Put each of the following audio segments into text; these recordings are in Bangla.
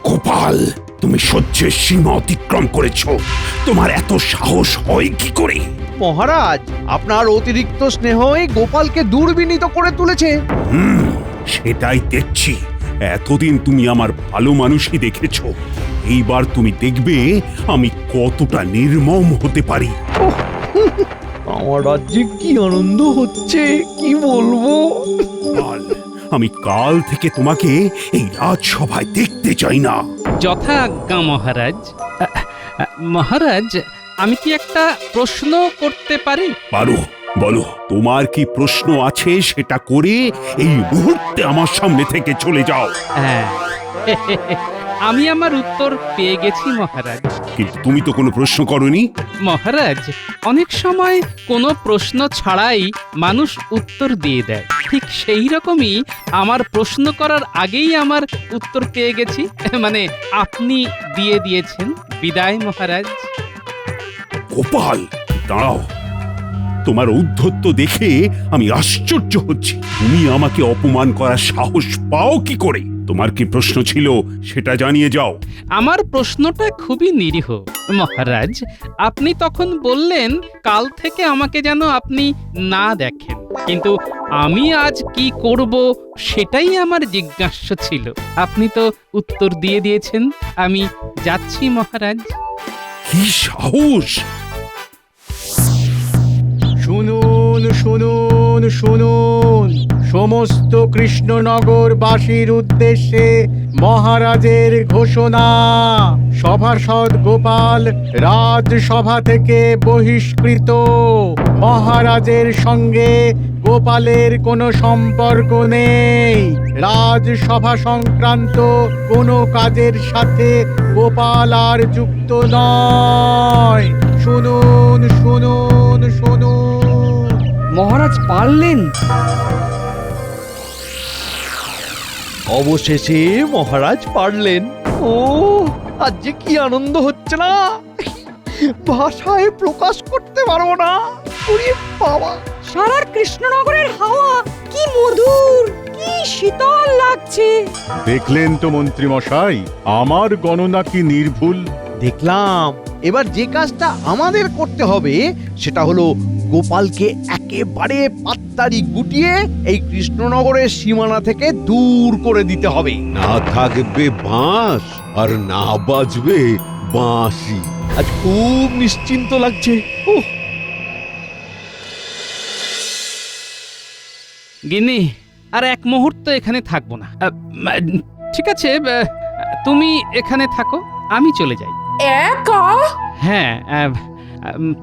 গোপাল, তুমি সহ্যের সীমা অতিক্রম করেছো। তোমার এত সাহস হয় কি করে? মহারাজ, আপনার অতিরিক্ত স্নেহই গোপালকে দুর্বিনীত করে তুলেছে। সেটাই দেখছি। এতদিন তুমি আমার ভালো মানুষই দেখেছো, এইবার তুমি দেখবে আমি কতটা নির্মম হতে পারি। আমার রাজ্যে কি আনন্দ হচ্ছে, কি বলবো। গোপাল, আমি কাল থেকে তোমাকে এই রাজসভায় দেখতে চাই না। যথা আজ্ঞা মহারাজ। মহারাজ, আমি কি একটা প্রশ্ন করতে পারি? পারো, বলো তোমার কি প্রশ্ন আছে, সেটা করে এই মুহূর্তে আমার সামনে থেকে চলে যাও। হ্যাঁ, আমি আমার উত্তর পেয়ে গেছি মহারাজ। কিন্তু তুমি তো কোনো প্রশ্ন করনি। মহারাজ, অনেক সময় কোনো প্রশ্ন ছাড়াই মানুষ উত্তর দিয়ে দেয়, ঠিক সেই রকমই আমার প্রশ্ন করার আগেই আমার উত্তর পেয়ে গেছি, মানে আপনি দিয়ে দিয়েছেন। বিদায় মহারাজ। গোপাল, দাঁড়াও। তোমার ঔদ্ধত্য দেখে আমি আশ্চর্য হচ্ছি। তুমি আমাকে অপমান করার সাহস পাও কি করে? তোমার কি প্রশ্ন ছিল সেটা জানিয়ে যাও। আমার প্রশ্নটা খুবই নিরীহ মহারাজ। আপনি তখন বললেন কাল থেকে আমাকে যেন আপনি না দেখেন, কিন্তু আমি আজ কি করব সেটাই আমার জিজ্ঞাস্য ছিল। আপনি তো উত্তর দিয়ে দিয়েছেন। আমি যাচ্ছি মহারাজ। কি সাহস! শুনুন শুনুন শুনুন, সমস্ত কৃষ্ণনগরবাসীর উদ্দেশ্যে মহারাজের ঘোষণা। সভাসদ গোপাল রাজসভা থেকে বহিষ্কৃত। মহারাজের সঙ্গে গোপালের কোনো সম্পর্ক নেই। রাজসভা সংক্রান্ত কোনো কাজের সাথে গোপাল আর যুক্ত নয়। শুনুন শুনুন শুনুন। মহারাজ পারলেন। অবশেষে মহারাজ পারলেন। ও, আজ যে কি আনন্দ হচ্ছে না, ভাষায় প্রকাশ করতে পারবো না। ওরে বাবা, সারা কৃষ্ণনগরের হাওয়া কি মধুর, কি শীতল লাগছে। দেখলেন তো মন্ত্রী মশাই, আমার গণনা কি নির্ভুল? দেখলাম। এবার যে কাজটা আমাদের করতে হবে সেটা হলো গোপালকে একেবারে পাত্তারি গুটিয়ে এই কৃষ্ণনগরের সীমানা থেকে দূর করে দিতে হবে। না থাকবে বাঁশ আর না বাজবে বাঁশি। আজ খুব নিশ্চিন্ত লাগছে। গিন্নি, আর এক মুহূর্ত এখানে থাকবো না। ঠিক আছে, তুমি এখানে থাকো, আমি চলে যাই। একা? হ্যাঁ,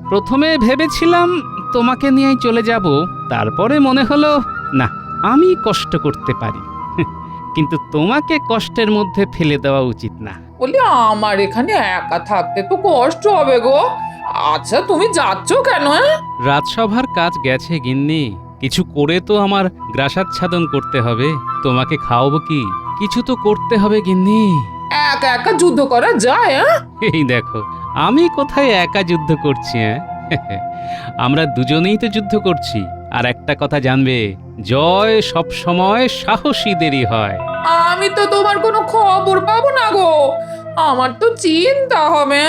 প্রথমে ভেবেছিলাম তোমাকে নিয়েই চলে যাব, তারপরে মনে হলো না, আমি কষ্ট করতে পারি, কিন্তু তোমাকে কষ্টের মধ্যে ফেলে দেওয়া উচিত না। বলি আমার এখানে একা থাকতে তো কষ্ট হবে গো। আচ্ছা তুমি যাচ্ছ কেন? রাজসভার কাজ গেছে গিন্নি, কিছু করে তো আমার গ্রাসাচ্ছাদন করতে হবে। তোমাকে খাওয়াবো কি, কিছু তো করতে হবে গিন্নি। একা একা যুদ্ধ করা যায়? এই দেখো, আমি কোথায় একা যুদ্ধ করছি? আমরা দুজনেই তো যুদ্ধ করছি। আর একটা কথা জানবে, জয় সব সময় সাহসীদেরই হয়। আমি তো তোমার কোনো খবর পাবো না গো, আমার তো চিন্তা হবে।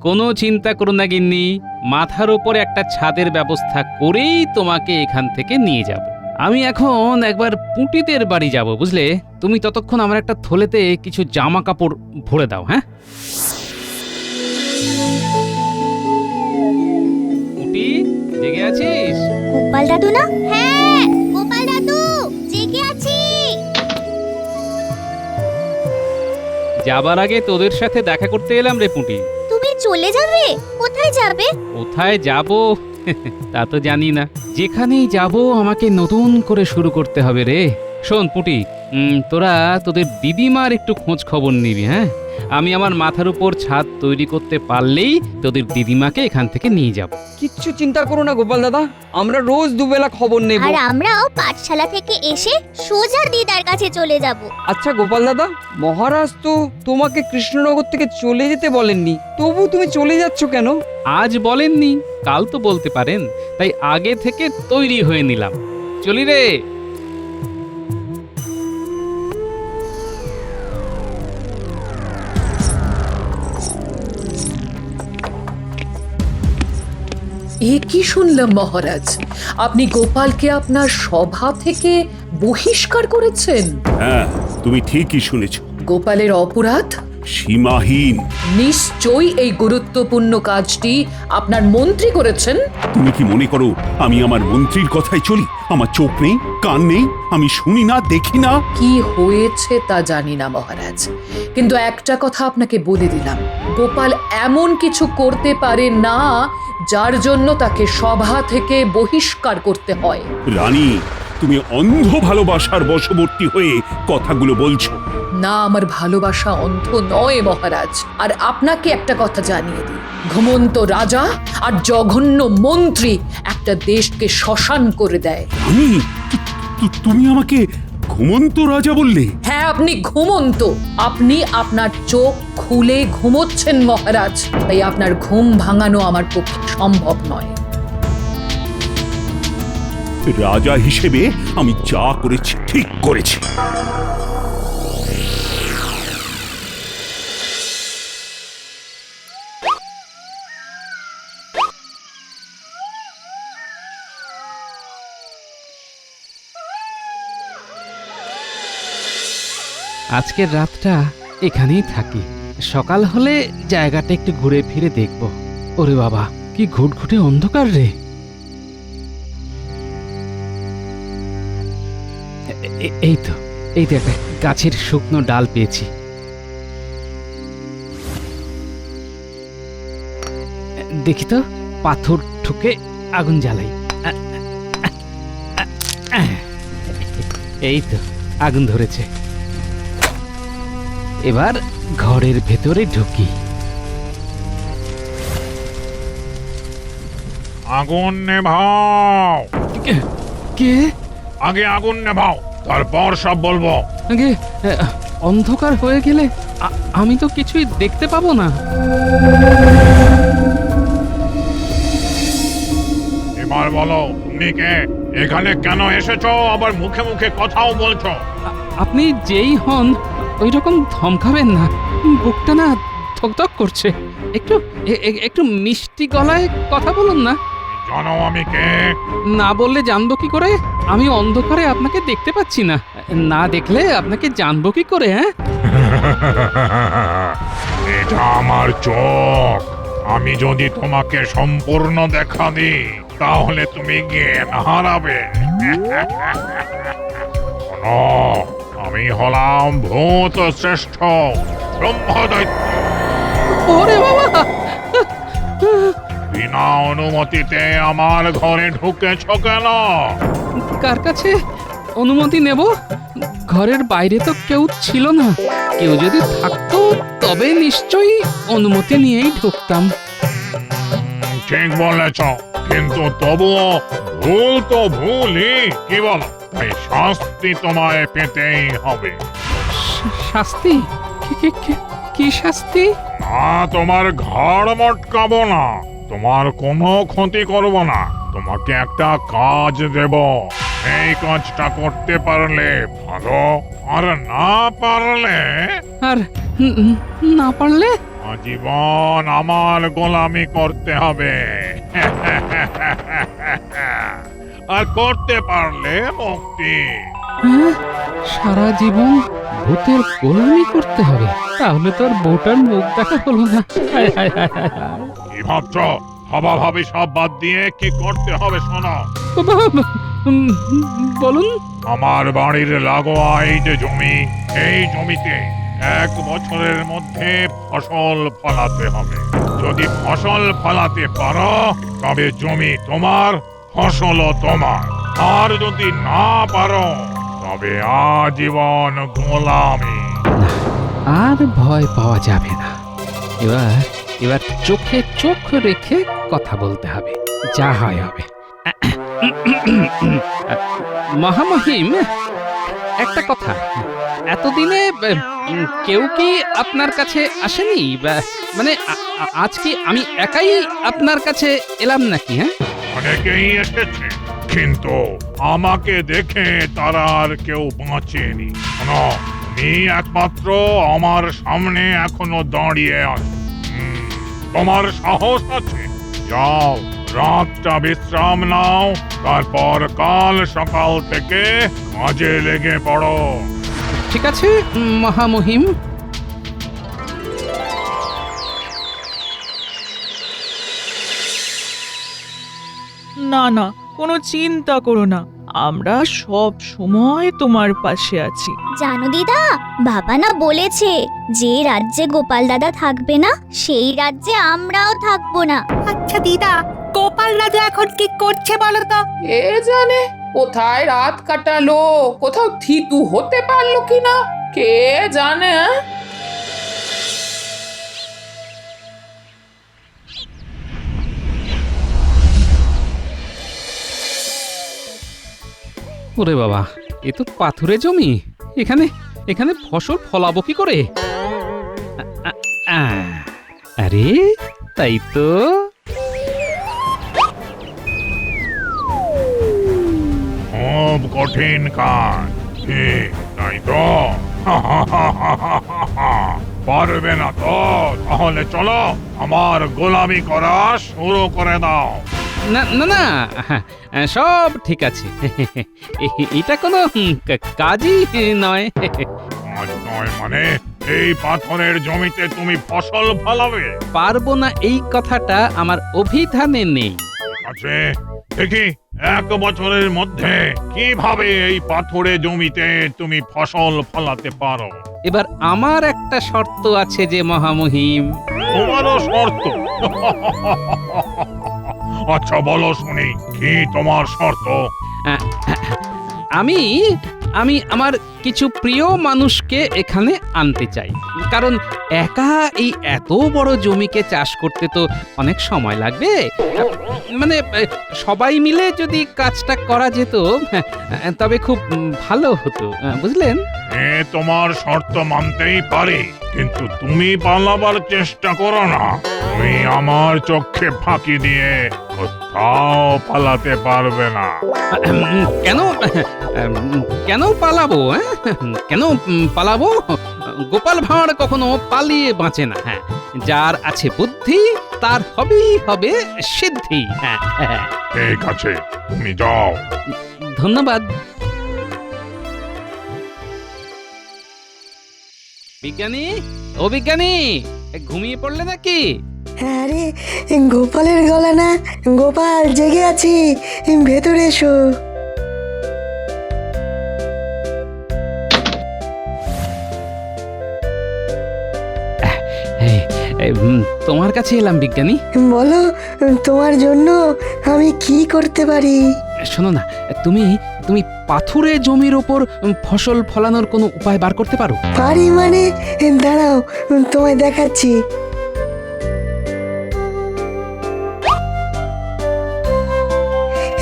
কোনো চিন্তা করো না গিন্নি, মাথার ওপরে একটা ছাদের ব্যবস্থা করেই তোমাকে এখান থেকে নিয়ে যাব। আমি এখন একবার পুঁটিদের বাড়ি যাব, বুঝলে? তুমি ততক্ষণ আমার একটা থলেতে কিছু জামা কাপড় ভরে দাও। হ্যাঁ পুঁটি, জেগে আছিস? গোপাল দাদু না? হ্যাঁ, গোপাল দাদু, জেগে আছি। যাবার আগে তোদের সাথে দেখা করতে এলাম রে পুঁটি। তুমি চলে যাবে? কোথায় যাবে? কোথায় যাব তা তো জানি না, যেখানেই যাব আমাকে নতুন করে শুরু করতে হবে রে। শোন পুঁটি, তোরা তোদের দিদিমার একটু খোঁজ খবর নিবি। হ্যাঁ, আমি আমার মাথার উপর ছাদ তৈরি করতে পারলেই তোদের দিদিমাকে এখান থেকে নিয়ে যাব। কিচ্ছু চিন্তা করো না গোপাল দাদা, আমরা রোজ দুবেলা খবর নেব। আর আমরাও পাঠশালা থেকে এসে সোজা দিদার কাছে চলে যাব। আচ্ছা গোপাল দাদা, মহারাজ তো তোমাকে কৃষ্ণনগর থেকে চলে যেতে বলেননি, তবু তুমি চলে যাচ্ছ কেন? আজ বলেননি, কাল তো বলতে পারেন, তাই আগে থেকে তৈরি হয়ে নিলাম। চলি রে। এ কি শুনলাম মহারাজ, আপনি গোপালকে আপনার সভা থেকে বহিষ্কার করেছেন? হ্যাঁ, তুমি ঠিকই শুনেছ। গোপালের অপরাধ? সীমাহীন। নিশ্চয়ই এই গুরুত্বপূর্ণ কাজটি আপনার মন্ত্রী করেছেন। তুমি কি মনে করো আমি আমার মন্ত্রীর কথায় চলি? আমার চোখ নেই, কান নেই, আমি শুনি না, দেখি না? কি হয়েছে তা জানি না মহারাজ, কিন্তু একটা কথা আপনাকে বলে দিলাম, গোপাল এমন কিছু করতে পারে না যার জন্য তাকে সভা থেকে বহিষ্কার করতে হয়। রানী, তুমি অন্ধ ভালোবাসার বশবর্তী হয়ে কথাগুলো বলছো। না, আমার ভালোবাসা অন্ধ নয় মহারাজ। আর আপনাকে একটা কথা জানিয়ে দিই, ঘুমন্ত রাজা আর জঘন্য মন্ত্রী একটা দেশকে শ্মশান করে দেয়। রানী, তুমি আমাকে ঘুমন্ত রাজা বললে? হ্যাঁ, আপনি ঘুমন্ত। আপনি আপনার চোখ খুলে ঘুমোচ্ছেন মহারাজ, তাই আপনার ঘুম ভাঙানো আমার পক্ষে সম্ভব নয়। রাজা হিসেবে আমি যা করেছি ঠিক করেছি। আজকের রাতটা এখানেই থাকি, সকাল হলে জায়গাটা একটু ঘুরে ফিরে দেখব। ওরে বাবা, কি ঘুটঘুটে অন্ধকার রে! এই তো, এই দেখ, গাছের শুকনো ডাল পেয়েছি। দেখি তো, পাথর ঠুকে আগুন জ্বালাই। এই তো, আগুন ধরেছে। এবার ঘরের ভেতরে ঢুকি। আগুন নেভাও। কে? আগে আগুন নেভাও, তারপর সব বলবো। আগে অন্ধকার হয়ে গেলে আমি তো কিছুই দেখতে পাবো না। এবার বলো, তুমি কে? এখানে কেন এসেছো? আবার মুখে মুখে কথাও বলছো। আপনি যেই হন ওই রকম ধমকাবেন না, বুকটা না ধকধক করছে। একটু একটু মিষ্টি গলায় কথা বলুন না। জানো আমি কে? না বললে জানবো কি করে? আমি অন্ধকারে আপনাকে দেখতে পাচ্ছি না, না দেখলে আপনাকে জানবো কি করে? হ্যাঁ, এটা আমার চোখ। আমি যদি তোমাকে সম্পূর্ণ দেখা দিই তাহলে তুমি জ্ঞান হারাবে। শোনো, আমি হলাম ভূত শ্রেষ্ঠ ব্রহ্মদৈত্য। ওরে বাবা! বিনা অনুমতিতে আমার ঘরে ঢুকেছ কেন? কার কাছে অনুমতি নেব? ঘরের বাইরে তো কেউ ছিল না। কেউ যদি থাকতো তবে নিশ্চয়ই অনুমতি নিয়েই ঢুকতাম। ঠিক বলেছ, কিন্তু তবুও ভুল তো ভুলই, কি বল? তাই শাস্তি তোমায় পেতেই হবে। শাস্তি? কি শাস্তি? না, তোমার ঘাড় মটকাবো না, তোমার কোনো ক্ষতি করব না, তোমাকে একটা কাজ দেব। এই কাজটা করতে পারলে ভালো, আর না পারলে আর না পারলে? আজীবন আমার গোলামি করতে হবে। আর করতে পারলে মুক্তি। হ্যাঁ, সারা জীবন ভূতের গোলামি করতে হবে? তাহলে তো আর বউটার মুখ দেখা হলো না। হায় হায় হায় হায় হায়। কি ভাবছ? ভাবাভাবি সব বাদ দিয়ে কি করতে হবে শোনো। বলুন। আমার বাড়ির লাগোয়া এই যে জমি, এই জমিতে 1 বছরের মধ্যে ফসল ফলাতে হবে। যদি ফসল ফলাতে পারো তবে জমি তোমার, ফসলও তোমার। আর যদি না পারো তবে আজীবন গোলামি। আর ভয় পাওয়া যাবে না। এবার চোখে চোখ রেখে কথা বলতে হবে, যা হয় হবে। মহামহিম, একটা কথা, এতদিনে কেউ কি আপনার কাছে আসেনি? মানে আজ কি আমি একাই আপনার কাছে এলাম নাকি? হ্যাঁ, অনেকেই এসেছে, কিন্তু আমাকে দেখে তারা আর কেউ বাঁচেনি। শোনো, তুমি একমাত্র আমার সামনে এখনো দাঁড়িয়ে আছো। তোমার সাহস আছে, যাও রাতটা বিশ্রাম নাও, তারপর কাল সকাল থেকে কাজে লেগে পড়ো। ঠিক আছে মহামহিম। না না, কোনো চিন্তা করো না, আমরা সব সময় তোমার পাশে আছি। জানো দিদা, বাবা না বলেছে যে রাজ্যে গোপাল দাদা থাকবে না সেই রাজ্যে আমরাও থাকবো না। আচ্ছা দিদা, গোপাল দাদা এখন কি করছে বলো তো? এ জানে কোথায় রাত কাটালো, কোথাও থিতু হতে পারলো কিনা, কে জানে। ওরে বাবা, এ তো পাথুরে জমি। এখানে এখানে ফসল ফলাবো কি করে? আরে তাই তো। খুব কঠিন কাজ, কি তাই তো? পারবে না তো? তাহলে চলো আমার গোলামি করা শুরু করে দাও। না না না, সব ঠিক আছে। এটা কোনো কাজই নয়। আজ নয় মানে এই পাথরের জমিতে তুমি ফসল ফলাবে? পারবো না এই কথাটা আমার অভিধানে নেই। ঠিক আছে, দেখি 1 বছরের মধ্যে কিভাবে এই পাথরে জমিতে তুমি ফসল ফলাতে পারো। এবার আমার একটা শর্ত আছে যে মহামহিম। তোমারও শর্ত? আচ্ছা বলো শুনি, কি তোমার শর্ত? আমি আমি আমার কিছু প্রিয় মানুষকে এখানে আনতে চাই, কারণ একা এই এত বড় জমিকে চাষ করতে তো অনেক সময় লাগবে। মানে সবাই মিলে যদি কাজটা করা যেত তবে খুব ভালো হতো, বুঝলেন? তোমার শর্ত মানতেই পারি, কিন্তু তুমি পালাবার চেষ্টা করো না। তুমি আমার চোখে ফাঁকি দিয়ে কোথাও পালাতে পারবে না। কেন কেন পালাবো? কেন পালাবো? গোপাল ভাঁড় কখনো পালিয়ে বাঁচে না। হ্যাঁ, যার আছে বুদ্ধি তার হবেই হবে সিদ্ধি। হ্যাঁ, ঠিক আছে, তুমি যাও। ধন্যবাদ। বিজ্ঞানী, ও বিজ্ঞানী, ঘুমিয়ে পড়লে নাকি? আরে গোপালের গলা না? গোপাল, জেগে আছি, ভেতরে এসো। তোমার কাছে এলাম বিজ্ঞানী। বলো, তোমার জন্য আমি কি করতে পারি? শোনো না, তুমি তুমি পাথুরে জমির ওপর ফসল ফলানোর কোনো উপায় বার করতে পারো? পারি মানে? দাঁড়াও, তোমায় দেখাচ্ছি।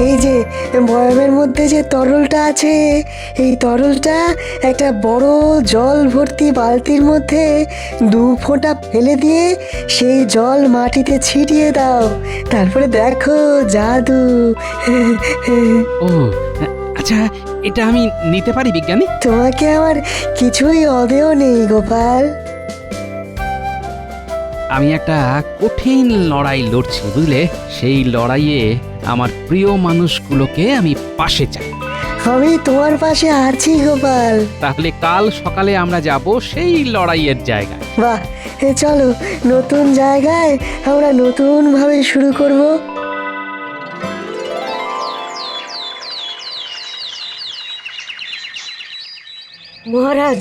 এই যে বয়ামের মধ্যে যে তরলটা আছে, এই তরলটা একটা বড় জল ভর্তি বালতির মধ্যে 2 ফোঁটা ফেলে দিয়ে সেই জল মাটিতে ছিটিয়ে দাও, তারপরে দেখো জাদু। ও আচ্ছা, এটা আমি নিতে পারি বিজ্ঞানী? তোমাকে আমার কিছুই অদেয় নেই গোপাল। আমি একটা কঠিন লড়াই লড়ছি, বুঝলে? সেই লড়াইয়ে আমার প্রিয় মানুষগুলোকে আমি পাশে চাই। আমি তোমার পাশে আছি গোপাল। তাহলে কাল সকালে আমরা যাব সেই লড়াইয়ের জায়গায়। বাহ, চলো নতুন জায়গায় আমরা নতুন ভাবে শুরু করব। মহারাজ,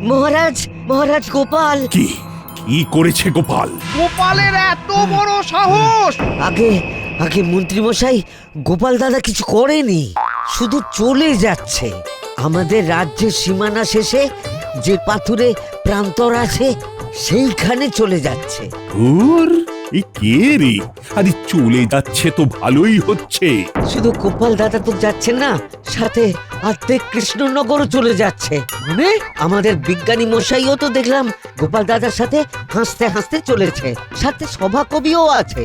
মহারাজ, মহারাজ গোপাল। কি কি করেছে গোপাল? গোপালের এত বড় সাহস! আগে আগে মন্ত্রী মশাই, গোপাল দাদা কিছু করেনি, শুধু চলে যাচ্ছে। আমাদের রাজ্যের সীমানা শেষে যে পাথুরে প্রান্তর আছে সেইখানে চলে যাচ্ছে। এই কে রে? আরে চলে যাচ্ছে তো ভালোই হচ্ছে। শুধু গোপাল দাদা তো যাচ্ছে না, সাথে অর্ধেক কৃষ্ণনগরও চলে যাচ্ছে। মানে আমাদের বিজ্ঞানী মশাইও তো দেখলাম গোপাল দাদার সাথে হাসতে হাসতে চলেছে, সাথে সভাকবিও আছে।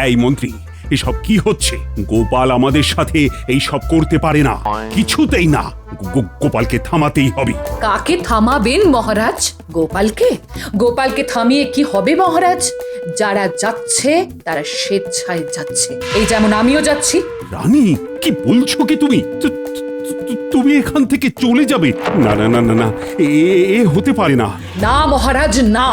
এই মন্ত্রী, এসব কি হচ্ছে? গোপাল আমাদের সাথে এই সব করতে পারে না, কিছুতেই না। গোপালকে থামাতেই হবে। কাকে থামাবেন মহারাজ? গোপালকে? গোপালকে থামিয়ে কি হবে মহারাজ? যারা যাচ্ছে তারা স্বেচ্ছায় যাচ্ছে, এই যেমন আমিও যাচ্ছি। রানী, কি বলছো কি তুমি? তুমি এখান থেকে চলে যাবে? না না না না না, এ হতে পারে না। না মহারাজ না,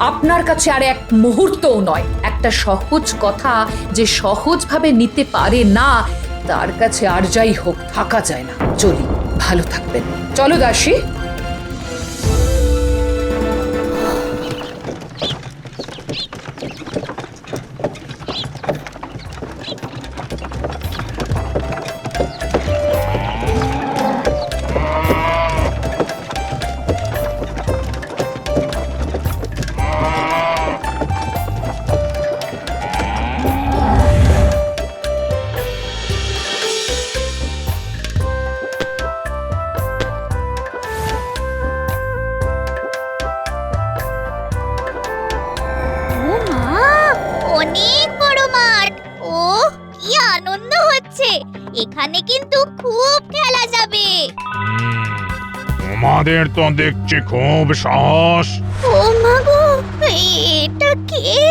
আপনার কাছে আর এক মুহূর্তও নয়। একটা সহজ কথা যে সহজভাবে নিতে পারে না, তার কাছে আর যাই হোক থাকা যায় না। চলি, ভালো থাকবেন। চলো দাসী। ও মা, অনেক বড় মাঠ। ও কি আনন্দ হচ্ছে! এখানে কিন্তু খুব খেলা যাবে। তোমাদের তো দেখছি খুব সাহস। ও মা গো, এটা কে?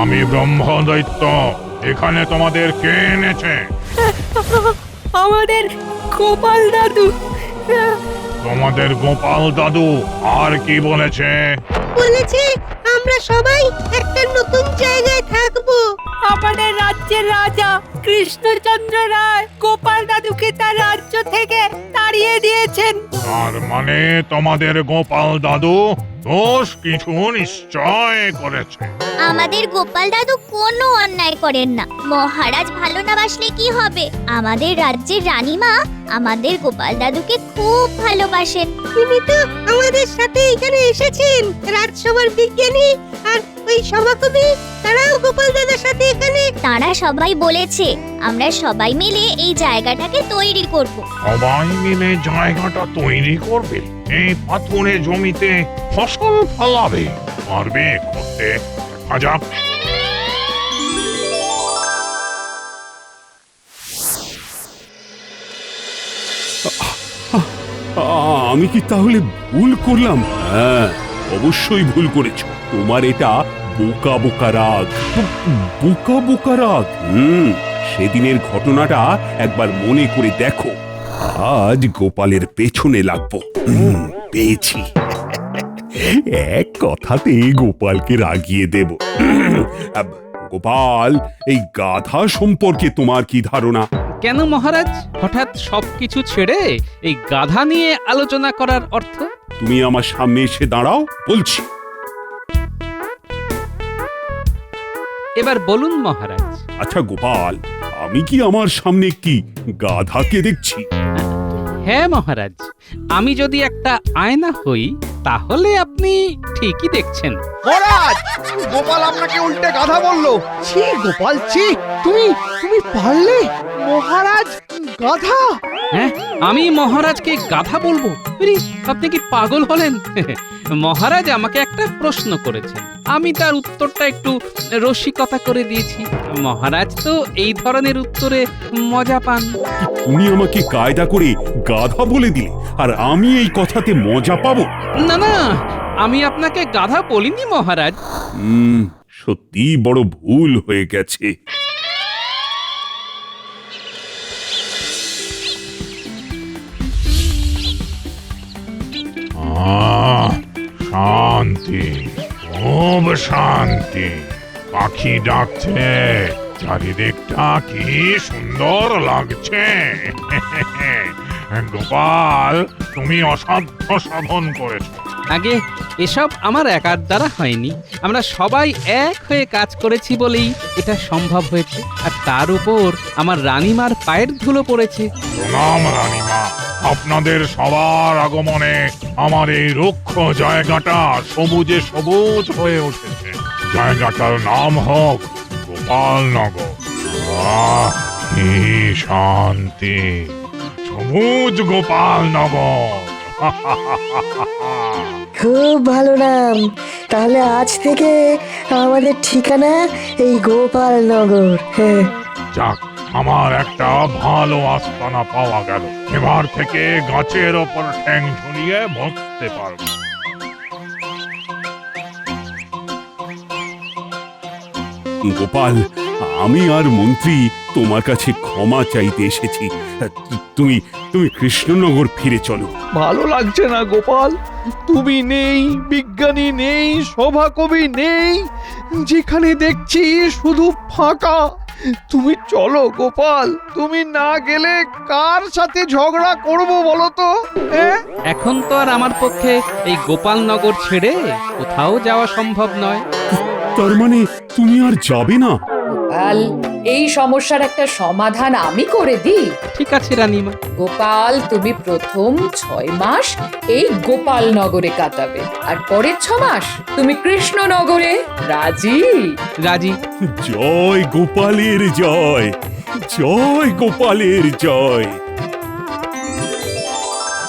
আমি ব্রহ্মদৈত্য। এখানে তোমাদের কে এনেছে? আমাদের গোপাল দাদু। তোমাদের গোপাল দাদু আর কি বলেছে? বলেছে আমরা সবাই একটা নতুন জায়গায় থাকবো। আমাদের রাজ্যের রাজা কৃষ্ণচন্দ্র রায় গোপাল দাদুকে তার রাজ্য থেকে তাড়িয়ে দিয়েছেন। তার মানে তোমাদের গোপাল দাদু দোষ কিছু নিশ্চয় করেছে। আমাদের গোপাল দাদু কোনো অন্যায় করেন না। মহারাজ ভালো না বাসলে কি হবে? আমাদের রাজ্যের রানীমা আমাদের গোপাল দাদুকে খুব ভালোবাসেন। তিনি তো আমাদের সাথে এখানে এসেছেন। রাজসভার বিজ্ঞানী আর ওই সভাকবি তারাও গোপাল দাদার সাথে এখানে। তারা সবাই বলেছে আমরা সবাই মিলে এই জায়গাটাকে তৈরি করব। সবাই মিলে জায়গাটা তৈরি করবে? এই পাথুরে জমিতে ফসল ফলাবে? পারবে করতে? দেখা যাক। আমি কি তাহলে ভুল করলাম? হ্যাঁ, অবশ্যই ভুল করেছো। তোমার এটা বোকা বোকা রাগ। বোকা বোকা রাগ। সেদিনের ঘটনাটা একবার মনে করে দেখো। আজ গোপালের পেছনে লাগবো। পেয়েছি। এক কথাতে গোপালকে রাগিয়ে দেব। গোপাল, এই গাধা সম্পর্কে তোমার কি ধারণা? কেন মহারাজ, হঠাৎ সবকিছু ছেড়ে এই গাধা নিয়ে আলোচনা করার অর্থ? তুমি আমার সামনে এসে দাঁড়াও, বলছি। এবার বলুন মহারাজ। আচ্ছা গোপাল, আমি কি আমার সামনে একটি গাধাকে দেখছি? হ্যাঁ মহারাজ, আমি যদি একটা আয়না হই তাহলে আপনি ঠিকই দেখছেন। মহারাজ, গোপাল আপনাকে উল্টে গাধা বললো। ছি গোপাল, ছি! তুমি তুমি পারলে? মহারাজ গাধা? হ্যাঁ, আমি মহারাজকে গাধা বলবো? আরে, আপনি কি পাগল হলেন? মহারাজ আমাকে একটা প্রশ্ন করেছেন, আমি তার উত্তরটা একটু রসিকতা করে দিয়েছি। মহারাজ তো এই ধরনের উত্তরে মজা পান। তুমি আমাকে কায়দা করে গাধা বলে দিলে, আর আমি এই কথাতে মজা পাবো? না না, আমি আপনাকে গাধা বলিনি মহারাজ। সত্যি বড় ভুল হয়ে গেছে। শান্তি, খুব শান্তি। পাখি ডাকছে, চারিদিকটা কি সুন্দর লাগছে। গোপাল, তুমি অসাধ্য সাধন করেছো। আগে এসব আমার একার দ্বারা হয়নি, আমরা সবাই এক হয়ে কাজ করেছি বলেই এটা সম্ভব হয়েছে। আর তার উপর আমার রানীমার পায়ের ধুলো পড়েছে। প্রণাম রানীমা, আপনাদের সবার আগমনে আমার এই রুক্ষ জায়গাটা সবুজে সবুজ হয়ে উঠেছে। জায়গাটার নাম হোক গোপালনগর। কি শান্তি! সবুজ গোপালনগর। খুব ভালো নাম। তাহলে আজ থেকে আমাদের ঠিকানা এই গোপালনগর। হ্যাঁ, যাক, আমার একটা ভালো আস্তানা পাওয়া গেল। এবার থেকে গাছের ওপর ঠ্যাং ঝুলিয়ে বসতে পারবো। গোপাল, আমি আর মন্ত্রী তোমার কাছে ক্ষমা চাইতে এসেছি। তুমি তুমি কৃষ্ণনগর ফিরে চলো। ভালো লাগছে না গোপাল, তুমি নেই, বিজ্ঞানী নেই, সভাকবি নেই, যেখানে দেখছি শুধু ফাঁকা। তুমি চলো গোপাল, তুমি না গেলে কার সাথে ঝগড়া করব বলো তো? এখন তো আর আমার পক্ষে এই গোপালনগর ছেড়ে কোথাও যাওয়া সম্ভব নয়। তার মানে তুমি আর যাবে না? গোপাল, এই সমস্যার একটা সমাধান আমি করে দিই। ঠিক আছে রানীমা। গোপাল, তুমি প্রথম 6 মাস এই গোপালনগরে কাটাবে, আর পরের 6 মাস তুমি কৃষ্ণনগরে। রাজি? রাজি। জয় গোপালের জয়, জয় গোপালের জয়।